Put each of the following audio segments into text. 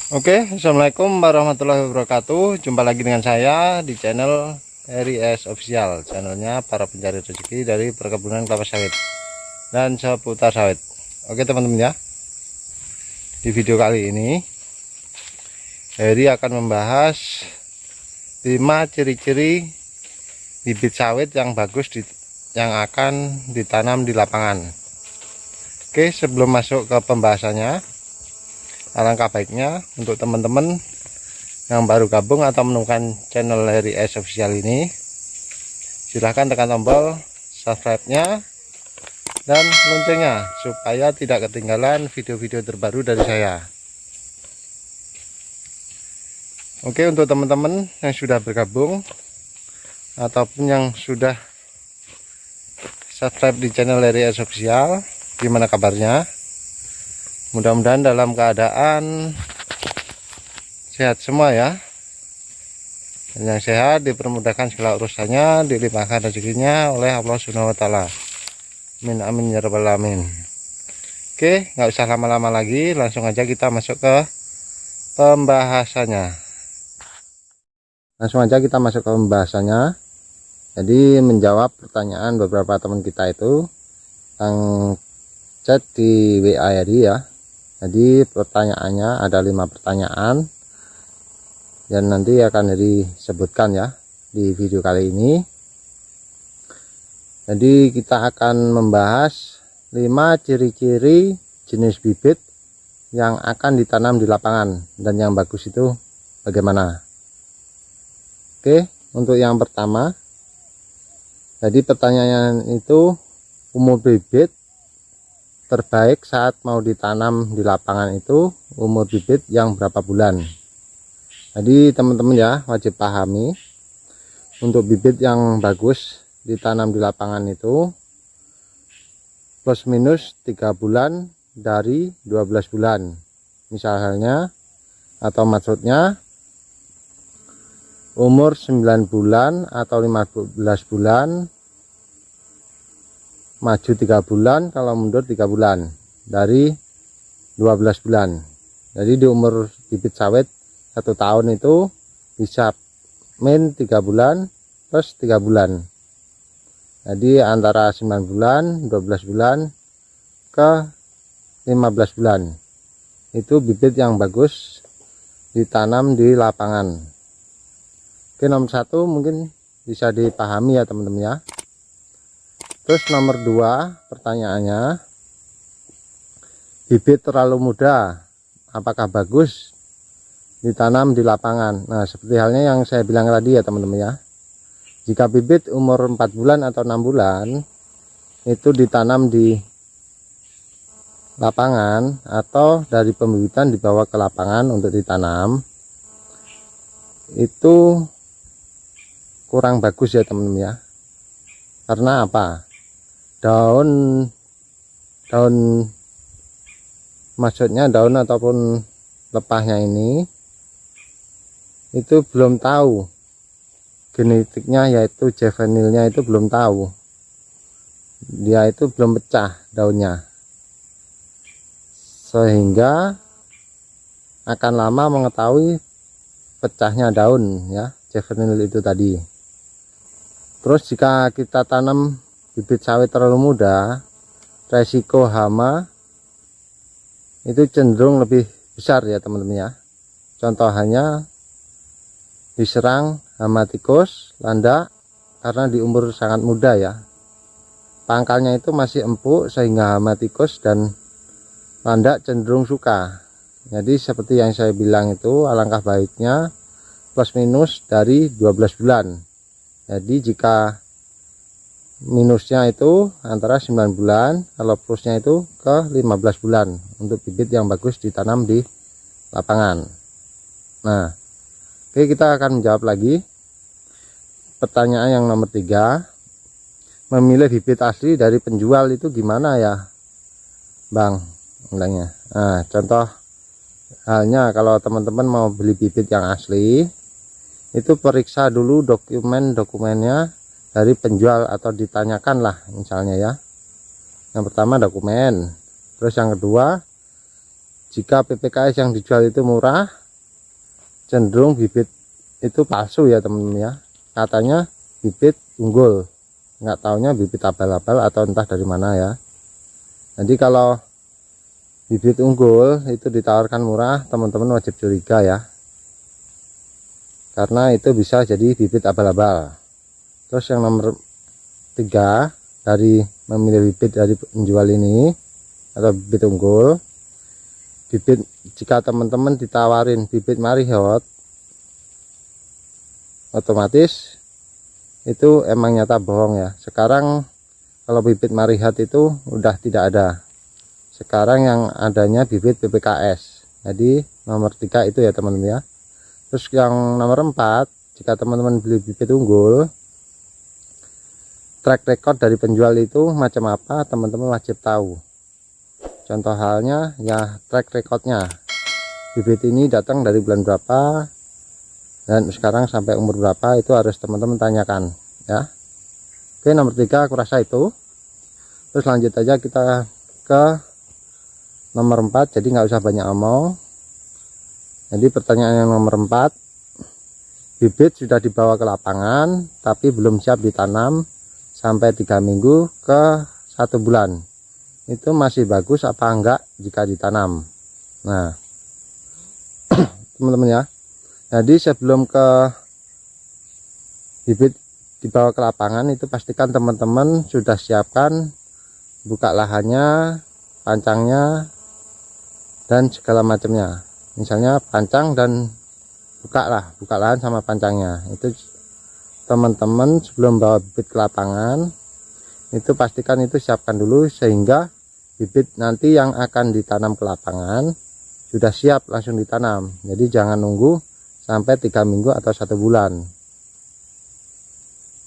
Oke, assalamualaikum warahmatullahi wabarakatuh. Jumpa lagi dengan saya di channel Heri S Official, channelnya para pencari rezeki dari perkebunan kelapa sawit dan seputar sawit. Oke teman-teman ya, di video kali ini Heri akan membahas 5 ciri-ciri bibit sawit yang bagus yang akan ditanam di lapangan. Oke, sebelum masuk ke pembahasannya, alangkah baiknya untuk teman-teman yang baru gabung atau menemukan channel Heri S Official ini, silahkan tekan tombol subscribe-nya dan loncengnya supaya tidak ketinggalan video-video terbaru dari saya. Oke, untuk teman-teman yang sudah bergabung ataupun yang sudah subscribe di channel Heri S Official, gimana kabarnya? Mudah-mudahan dalam keadaan sehat semua ya. Dan yang sehat dipermudahkan segala urusannya, dilimpahkan rezekinya oleh Allah Subhanahu wa taala. Amin amin ya rabbal alamin. Oke, nggak usah lama-lama lagi, langsung aja kita masuk ke pembahasannya. Jadi menjawab pertanyaan beberapa teman kita itu yang chat di WA Heri ya. Jadi pertanyaannya ada 5 pertanyaan dan nanti akan disebutkan ya di video kali ini. Jadi kita akan membahas 5 ciri-ciri jenis bibit yang akan ditanam di lapangan dan yang bagus itu bagaimana. Oke, untuk yang pertama, jadi pertanyaan itu umur bibit terbaik saat mau ditanam di lapangan itu umur bibit yang berapa bulan. Jadi teman-teman ya wajib pahami, untuk bibit yang bagus ditanam di lapangan itu plus minus 3 bulan dari 12 bulan misalnya, atau maksudnya umur 9 bulan atau 15 bulan maju 3 bulan, kalau mundur 3 bulan dari 12 bulan. Jadi di umur bibit sawit 1 tahun itu bisa min 3 bulan plus 3 bulan. Jadi antara 9 bulan, 12 bulan ke 15 bulan itu bibit yang bagus ditanam di lapangan. Oke, nomor 1 mungkin bisa dipahami ya teman-teman ya. Terus nomor 2 pertanyaannya, bibit terlalu muda apakah bagus ditanam di lapangan? Nah, seperti halnya yang saya bilang tadi ya teman-teman ya. Jika bibit umur 4 bulan atau 6 bulan itu ditanam di lapangan atau dari pembibitan dibawa ke lapangan untuk ditanam, itu kurang bagus ya teman-teman ya. Karena apa? Daun maksudnya daun ataupun lepahnya ini itu belum tahu genetiknya, yaitu juvenilnya itu belum tahu, dia itu belum pecah daunnya, sehingga akan lama mengetahui pecahnya daun ya, juvenil itu tadi. Terus jika kita tanam bibit sawit terlalu muda, resiko hama itu cenderung lebih besar ya teman-teman ya. Contohnya diserang hama tikus, landak karena di umur sangat muda ya. Pangkalnya itu masih empuk sehingga hama tikus dan landak cenderung suka. Jadi seperti yang saya bilang itu, alangkah baiknya plus minus dari 12 bulan. Jadi jika minusnya itu antara 9 bulan, kalau plusnya itu ke 15 bulan untuk bibit yang bagus ditanam di lapangan. Nah, oke, kita akan menjawab lagi pertanyaan yang nomor 3. Memilih bibit asli dari penjual itu gimana ya Bang? Nah, contoh halnya kalau teman-teman mau beli bibit yang asli, itu periksa dulu dokumennya dari penjual atau ditanyakan lah misalnya ya. Yang pertama dokumen, terus yang kedua jika PPKS yang dijual itu murah, cenderung bibit itu palsu ya teman-teman ya. Katanya bibit unggul, nggak taunya bibit abal-abal atau entah dari mana ya. Jadi kalau bibit unggul itu ditawarkan murah, teman-teman wajib curiga ya, karena itu bisa jadi bibit abal-abal. Terus yang nomor 3 dari memilih bibit dari penjual ini atau bibit unggul, bibit jika teman-teman ditawarin bibit marihot, otomatis itu emang nyata bohong ya. Sekarang kalau bibit marihot itu udah tidak ada. Sekarang yang adanya bibit PPKS. Jadi nomor 3 itu ya teman-teman ya. Terus yang nomor 4, jika teman-teman beli bibit unggul, track record dari penjual itu macam apa teman-teman wajib tahu. Contoh halnya ya track recordnya, bibit ini datang dari bulan berapa dan sekarang sampai umur berapa, itu harus teman-teman tanyakan ya. Oke, nomor 3 aku rasa itu. Terus lanjut aja kita ke nomor 4, jadi nggak usah banyak omong. Jadi pertanyaan yang nomor 4, bibit sudah dibawa ke lapangan tapi belum siap ditanam sampai 3 minggu ke 1 bulan, itu masih bagus apa enggak jika ditanam? Nah teman-teman ya, jadi sebelum ke bibit dibawa ke lapangan itu pastikan teman-teman sudah siapkan buka lahannya, pancangnya, dan segala macamnya. Misalnya pancang dan buka lahan sama pancangnya. Itu teman-teman sebelum bawa bibit ke lapangan itu pastikan itu siapkan dulu, sehingga bibit nanti yang akan ditanam ke lapangan sudah siap langsung ditanam. Jadi jangan nunggu sampai 3 minggu atau 1 bulan.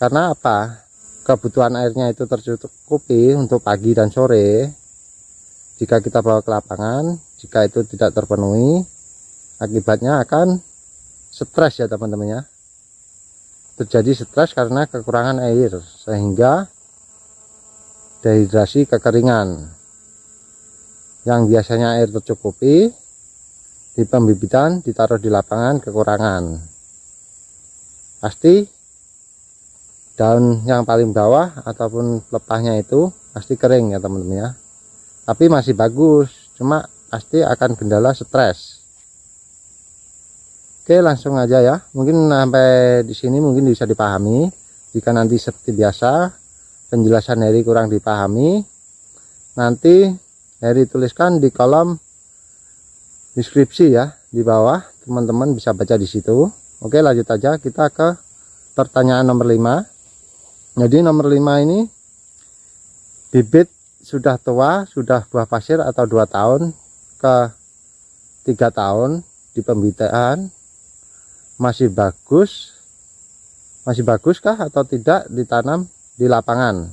Karena apa? Kebutuhan airnya itu tercukupi untuk pagi dan sore. Jika kita bawa ke lapangan, jika itu tidak terpenuhi, akibatnya akan stres ya teman-teman ya. Terjadi stres karena kekurangan air, sehingga dehidrasi, kekeringan. Yang biasanya air tercukupi di pembibitan ditaruh di lapangan kekurangan, pasti daun yang paling bawah ataupun pelepahnya itu pasti kering ya teman-teman ya. Tapi masih bagus, cuma pasti akan kendala stres. Oke, langsung aja ya. Mungkin sampai di sini mungkin bisa dipahami. Jika nanti seperti biasa penjelasan Heri kurang dipahami, nanti Heri tuliskan di kolom deskripsi ya di bawah, teman-teman bisa baca di situ. Oke, lanjut aja kita ke pertanyaan nomor 5. Jadi nomor 5 ini, bibit sudah tua, sudah buah pasir atau 2 tahun ke 3 tahun di pembibitan, masih baguskah atau tidak ditanam di lapangan?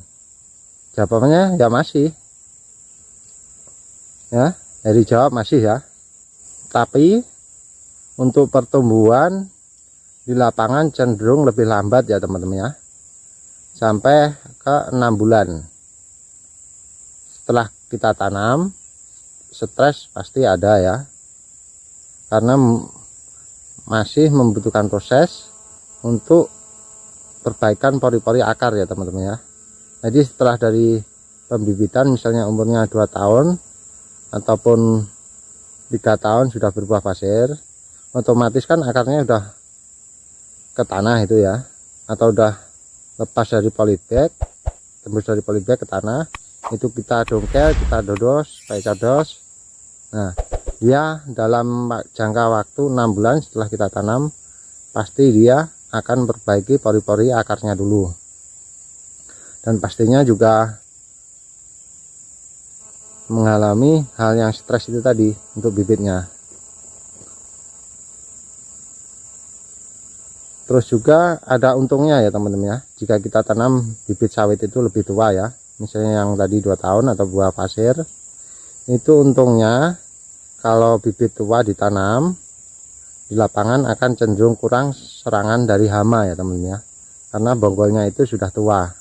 Jawabannya ya masih ya. Dari jawab masih ya, tapi untuk pertumbuhan di lapangan cenderung lebih lambat ya teman-teman ya, sampai ke 6 bulan setelah kita tanam. Stres pasti ada ya, karena masih membutuhkan proses untuk perbaikan pori-pori akar ya teman-teman ya. Jadi setelah dari pembibitan misalnya umurnya 2 tahun ataupun 3 tahun sudah berbuah pasir, otomatis kan akarnya udah ke tanah itu ya, atau udah lepas dari polybag, tembus dari polybag ke tanah. Itu kita dongkel, kita dodos, pakai cados. Nah, dia dalam jangka waktu 6 bulan setelah kita tanam, pasti dia akan perbaiki pori-pori akarnya dulu. Dan pastinya juga mengalami hal yang stres itu tadi untuk bibitnya. Terus juga ada untungnya ya teman-teman ya, jika kita tanam bibit sawit itu lebih tua ya, misalnya yang tadi 2 tahun atau buah pasir, itu untungnya kalau bibit tua ditanam di lapangan akan cenderung kurang serangan dari hama ya teman-teman ya, karena bonggolnya itu sudah tua.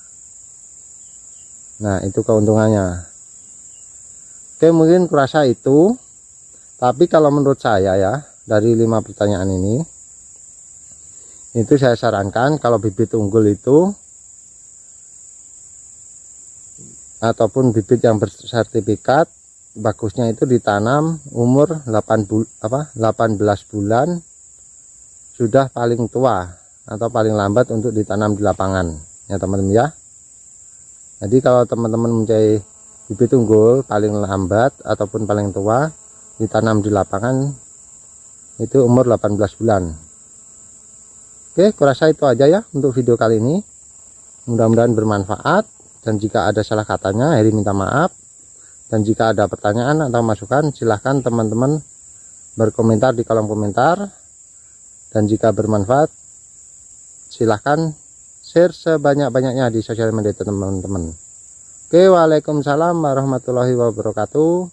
Nah, itu keuntungannya. Oke, mungkin kurasa itu Tapi kalau menurut saya ya, dari 5 pertanyaan ini, itu saya sarankan kalau bibit unggul itu ataupun bibit yang bersertifikat, bagusnya itu ditanam umur 18 bulan sudah paling tua atau paling lambat untuk ditanam di lapangan ya teman-teman ya. Jadi kalau teman-teman mencari bibit unggul paling lambat ataupun paling tua ditanam di lapangan itu umur 18 bulan. Oke, kurasa itu aja ya untuk video kali ini. Mudah-mudahan bermanfaat, dan jika ada salah katanya Heri minta maaf. Dan jika ada pertanyaan atau masukan silahkan teman-teman berkomentar di kolom komentar. Dan jika bermanfaat silahkan share sebanyak-banyaknya di sosial media teman-teman. Oke, waalaikumsalam warahmatullahi wabarakatuh.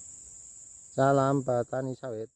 Salam petani sawit.